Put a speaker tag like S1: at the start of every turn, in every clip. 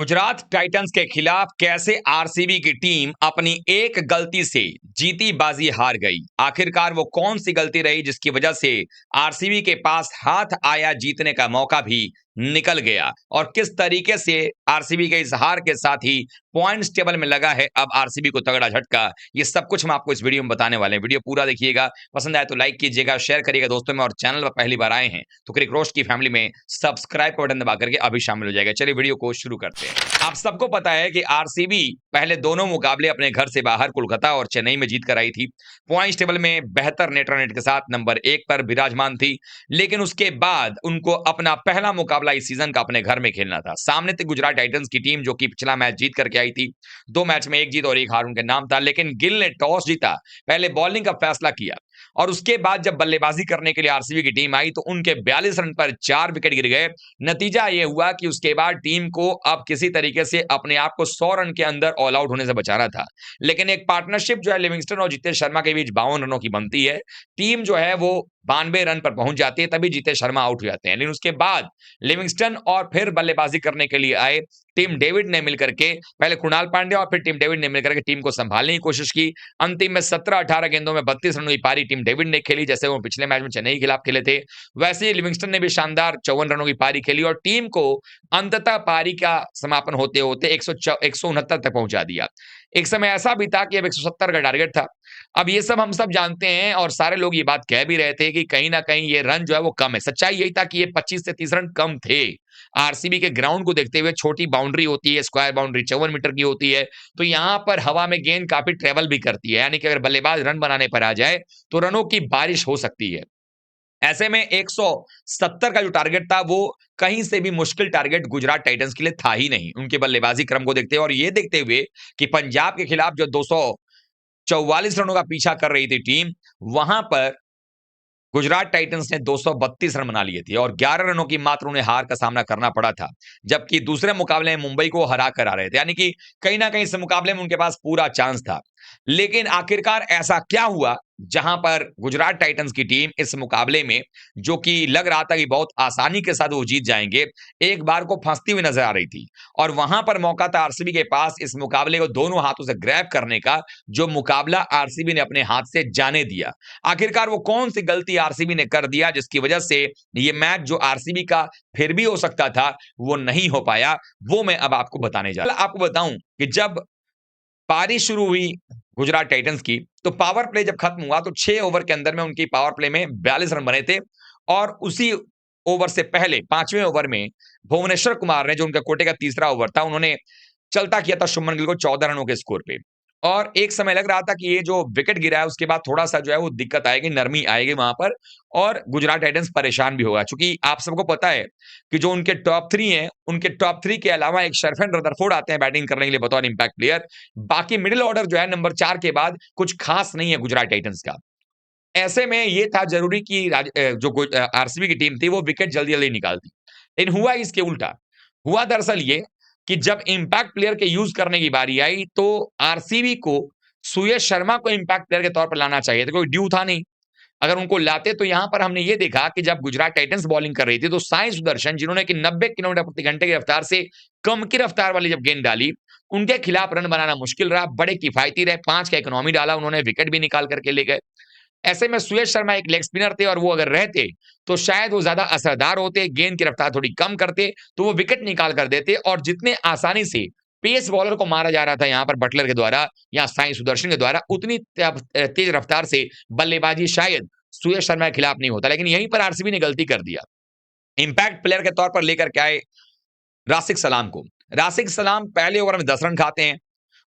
S1: Gujarat Titans के खिलाफ कैसे आरसीबी की टीम अपनी एक गलती से जीती बाजी हार गई। आखिरकार वो कौन सी गलती रही जिसकी वजह से आरसीबी के पास हाथ आया जीतने का मौका भी निकल गया, और किस तरीके से आरसीबी के इस हार के साथ ही पॉइंट्स टेबल में लगा है अब आरसीबी को तगड़ा झटका। ये सब कुछ हम आपको इस वीडियो में बताने वाले हैं। वीडियो पूरा देखिएगा, पसंद आए तो लाइक कीजिएगा, शेयर करिएगा दोस्तों में, और चैनल पर पहली बार आए हैं तो क्रिक रोस्ट की फैमिली में सब्सक्राइब का बटन दबा करके अभी शामिल हो जाएगा। चलिए वीडियो को शुरू करते हैं। आप सबको पता है कि आरसीबी पहले दोनों मुकाबले अपने घर से बाहर कोलकाता और चेन्नई में जीत कर आई थी। पॉइंट्स टेबल में बेहतर नेट रन रेट के साथ नंबर 1 पर विराजमान थी। लेकिन उसके बाद उनको अपना पहला मुकाबला इस सीजन का अपने घर में खेलना था। सामने थी गुजरात टाइटंस की टीम जो कि पिछला मैच जीत करके आई थी। 2 मैच में 1 जीत और 1 हार उनके नाम था। लेकिन गिल ने टॉस जीता, पहले बॉलिंग का फैसला किया, और उसके बाद जब बल्लेबाजी करने के लिए आरसीबी की टीम आई तो उनके 42 रन पर 4 विकेट गिर गए। नतीजा यह हुआ कि उसके बाद टीम को अब किसी तरीके से अपने आप को 100 रन के अंदर ऑल आउट होने से बचाना था। लेकिन एक पार्टनरशिप जो है लिविंगस्टन और जितेश शर्मा के बीच 52 रनों की बनती है। टीम जो है वो 92 रन पर पहुंच जाती है, तभी जितेश शर्मा आउट हो जाते हैं। लेकिन उसके बाद लिविंगस्टन और फिर बल्लेबाजी करने के लिए आए टिम डेविड ने मिलकर के, पहले कुणाल पांड्या और फिर टिम डेविड ने मिलकर के टीम को संभालने की कोशिश की। अंतिम में 17-18 गेंदों में 32 रनों की पारी टीम डेविड ने खेली, जैसे वो पिछले मैच में चेन्नई के खिलाफ खेले थे। वैसे ही लिविंगस्टन ने भी शानदार 54 रनों की पारी खेली और टीम को अंततः पारी का समापन होते होते 169 तक पहुंचा दिया। एक समय ऐसा भी था कि अब 170 का टारगेट था। अब ये सब हम सब जानते हैं और सारे लोग ये बात कह भी रहे थे कि कहीं ना कहीं ये रन जो है वो कम है। सच्चाई यही था कि ये 25 से 30 रन कम थे। आरसीबी के ग्राउंड को देखते हुए, छोटी बाउंड्री होती है, स्क्वायर बाउंड्री 54 मीटर की होती है, तो यहां पर हवा में गेंद काफी ट्रेवल भी करती है, यानी कि अगर बल्लेबाज रन बनाने पर आ जाए तो रनों की बारिश हो सकती है। ऐसे में 170 का जो टारगेट था वो कहीं से भी मुश्किल टारगेट गुजरात टाइटंस के लिए था ही नहीं, उनके बल्लेबाजी क्रम को देखते हुए और ये देखते हुए कि पंजाब के खिलाफ जो 244 रनों का पीछा कर रही थी टीम, वहां पर गुजरात टाइटंस ने 232 रन बना लिए थे और 11 रनों की मात्र उन्हें हार का सामना करना पड़ा था। जबकि दूसरे मुकाबले में मुंबई को हरा कर आ रहे थे, यानी कि कहीं ना कहीं इस मुकाबले में उनके पास पूरा चांस था। लेकिन आखिरकार ऐसा क्या हुआ जहां पर गुजरात टाइटंस की टीम इस मुकाबले में, जो कि लग रहा था कि बहुत आसानी के साथ वो जीत जाएंगे, एक बार को फंसती हुई नजर आ रही थी। और वहां पर मौका था आरसीबी के पास इस मुकाबले को दोनों हाथों से ग्रैब करने का, जो मुकाबला आरसीबी ने अपने हाथ से जाने दिया। आखिरकार वो कौन सी गलती आरसीबी ने कर दिया जिसकी वजह से ये मैच जो आरसीबी का फिर भी हो सकता था वो नहीं हो पाया, वो मैं अब आपको बताने जा रहा हूं। आपको बताऊं कि जब पारी शुरू हुई गुजरात टाइटंस की, तो पावर प्ले जब खत्म हुआ तो 6 ओवर के अंदर में उनकी पावर प्ले में 42 रन बने थे। और उसी ओवर से पहले 5वें ओवर में भुवनेश्वर कुमार ने, जो उनका कोटे का तीसरा ओवर था, उन्होंने चलता किया था शुभमन गिल को 14 रनों के स्कोर पे। और एक समय लग रहा था कि ये जो विकेट गिरा है उसके बाद थोड़ा-सा जो है वो दिक्कत आएगी, नरमी आएगी वहाँ पर, और गुजरात टाइटंस परेशान भी होगा। चूँकि आप सबको पता है कि जो उनके टॉप 3 हैं, उनके टॉप 3 के अलावा एक शरफेन रदरफोर्ड आते हैं बैटिंग करने के लिए बतौर इम्पैक्ट प्लेयर। बाकी मिडल ऑर्डर जो है नंबर 4 के बाद कुछ खास नहीं है गुजरात टाइटंस का। ऐसे में ये था ज़रूरी कि आरसीबी की टीम थी वो विकेट जल्दी-जल्दी निकालती। लेकिन हुआ इसके उल्टा। हुआ दरअसल ये कि जब इम्पैक्ट प्लेयर के यूज़ करने की बारी आई तो आरसीबी को सुयश शर्मा को इम्पैक्ट प्लेयर के तौर पर लाना चाहिए था, कोई ड्यू था नहीं। अगर उनको लाते तो यहां पर हमने ये देखा कि जब गुजरात टाइटंस बॉलिंग कर रही थी तो साई सुदर्शन, जिन्होंने कि 90 किलोमीटर प्रति घंटे की रफ्तार से कम की रफ्तार वाली जब गेंद डाली, उनके खिलाफ रन बनाना मुश्किल रहा। बड़े किफायती रहे, 5 का इकोनॉमी डाला उन्होंने, विकेट भी निकाल करके ले गए। ऐसे में सुयश शर्मा एक लेग स्पिनर थे और वो अगर रहते तो शायद वो ज्यादा असरदार होते, गेंद की रफ्तार थोड़ी कम करते तो वो विकेट निकाल कर देते। और जितने आसानी से पेस बॉलर को मारा जा रहा था यहाँ पर बटलर के द्वारा या साई सुदर्शन के द्वारा, उतनी तेज रफ्तार से बल्लेबाजी शायद सुयश शर्मा के खिलाफ नहीं होता। लेकिन यहीं पर आरसीबी ने गलती कर दिया। इंपैक्ट प्लेयर के तौर पर लेकर के आए राशिक सलाम को। राशिक सलाम पहले ओवर में 10 रन खाते हैं।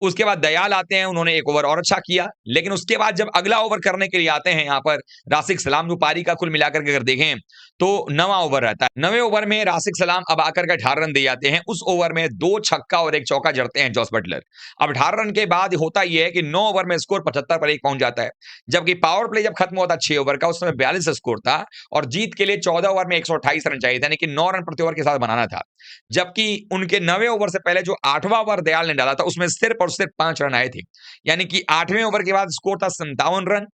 S1: उसके बाद दयाल आते हैं, उन्होंने एक ओवर और अच्छा किया। लेकिन उसके बाद जब अगला ओवर करने के लिए आते हैं यहाँ पर राशिक सलाम, जो पारी का कुल मिलाकर के अगर देखें तो 9वां ओवर रहता है। 9वें ओवर में राशिक सलाम अब आकर के 18 रन दे जाते हैं। उस ओवर में 2 छक्का और 1 चौका जड़ते हैं जॉस बटलर। अब 18 रन के बाद होता यह है कि 9 ओवर में स्कोर 75 पर 1 पहुंच जाता है। जबकि पावर प्ले जब खत्म हुआ था 6 ओवर का, उस समय 42 स्कोर था और जीत के लिए 14 ओवर में 128 रन चाहिए थे, यानी कि 9 रन प्रति ओवर के साथ बनाना था। जबकि उनके 9वें ओवर से पहले जो 8वां ओवर दयाल ने डाला था उसमें सिर्फ और सिर्फ 5 रन आए थे। यानी कि 8वें ओवर के बाद स्कोर था 57 रन।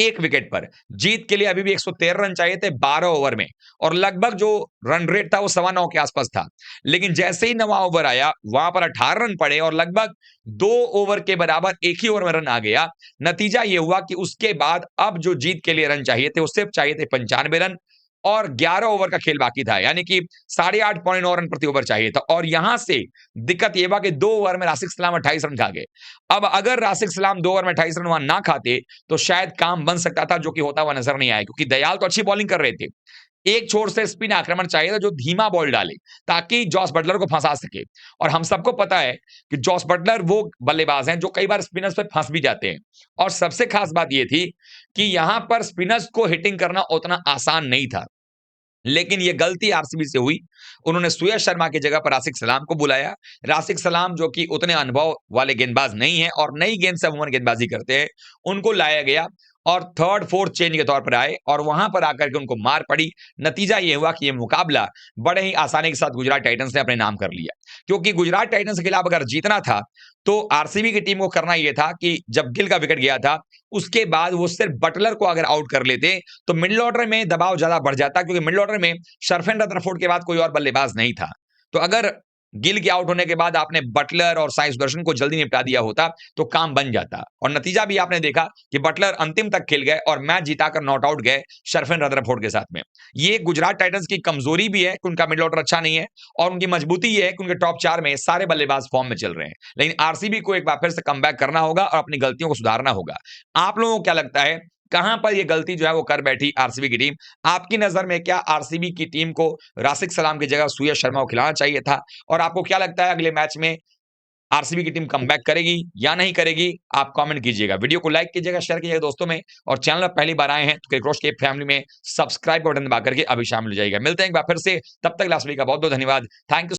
S1: 1 विकेट पर। जीत के लिए अभी भी 113 रन चाहिए थे 12 ओवर में और लगभग जो रन रेट था वो 9.25 के आसपास था। लेकिन जैसे ही 9वां ओवर आया, वहां पर 18 रन पड़े और लगभग 2 ओवर के बराबर एक ही ओवर में रन आ गया। नतीजा ये हुआ कि उसके बाद अब जो जीत के लिए रन चाहिए थे, उससे चाहिए थे 95 रन और 11 ओवर का खेल बाकी था। यानी कि 8.5 पॉइंट 9 रन प्रति ओवर चाहिए था और यहां से दिक्कत यह हुआ कि 2 ओवर में राशिद सलाम 28 रन खा गए। अब अगर राशिद सलाम 2 ओवर में 28 रन वहां ना खाते तो शायद काम बन सकता था, जो कि होता हुआ नजर नहीं आया क्योंकि दयाल तो अच्छी बॉलिंग कर रहे थे। एक छोर से स्पिन आक्रमण चाहिए था जो धीमा बॉल डाले ताकि जॉस बटलर को फंसा सके। और हम सबको पता है कि जॉस बटलर वो बल्लेबाज हैं जो कई बार स्पिनर्स पे फंस भी जाते हैं। और सबसे खास बात यह थी कि यहां पर स्पिनर्स को हिटिंग करना उतना आसान नहीं था। लेकिन ये गलती आरसीबी से हुई। उन्होंने सुयश शर्मा की जगह पर राशिद सलाम को बुलाया। राशिद सलाम जो कि उतने अनुभव वाले गेंदबाज नहीं है और नई गेंद से अमूमन गेंदबाजी करते हैं, उनको लाया गया और थर्ड फोर्थ चेंज के तौर पर आए और वहां पर आकर के उनको मार पड़ी। नतीजा ये हुआ कि ये मुकाबला बड़े ही आसानी के साथ गुजरात टाइटंस ने अपने नाम कर लिया, क्योंकि गुजरात टाइटंस के खिलाफ अगर जीतना था तो आरसीबी की टीम को करना यह था कि जब गिल का विकेट गया था उसके बाद वो सिर्फ बटलर को अगर आउट कर लेते तो मिडिल ऑर्डर में दबाव ज्यादा बढ़ जाता, क्योंकि मिडिल ऑर्डर में शरफेन रदरफोर्ड के बाद कोई और बल्लेबाज नहीं था। तो अगर गिल के आउट होने के बाद आपने बटलर और साई सुदर्शन को जल्दी निपटा दिया होता तो काम बन जाता। और नतीजा भी आपने देखा कि बटलर अंतिम तक खेल गए और मैच जिताकर नॉट आउट गए शरफेन रदरफोर्ड के साथ में। ये गुजरात टाइटंस की कमजोरी भी है कि उनका मिडिल ऑर्डर अच्छा नहीं है और उनकी मजबूती ये है कि उनके टॉप 4 में सारे बल्लेबाज फॉर्म में चल रहे हैं। लेकिन आरसीबी को एक बार फिर से कमबैक करना होगा और अपनी गलतियों को सुधारना होगा। आप लोगों को क्या लगता है कहां पर ये गलती जो है वो कर बैठी आरसीबी की टीम? आपकी नजर में क्या आरसीबी की टीम को राशिद सलाम की जगह सुयश शर्मा को खिलाना चाहिए था? और आपको क्या लगता है अगले मैच में आरसीबी की टीम कमबैक करेगी या नहीं करेगी? आप कमेंट कीजिएगा, वीडियो को लाइक कीजिएगा, शेयर कीजिएगा दोस्तों में और चैनल पर पहली बार आए हैं तो क्रिकेट के फैमिली में सब्सक्राइब बटन दबा करके अभी शामिल हो जाइएगा। मिलते हैं एक बार फिर से, तब तक लास्ट वीक का बहुत बहुत धन्यवाद। Thank you.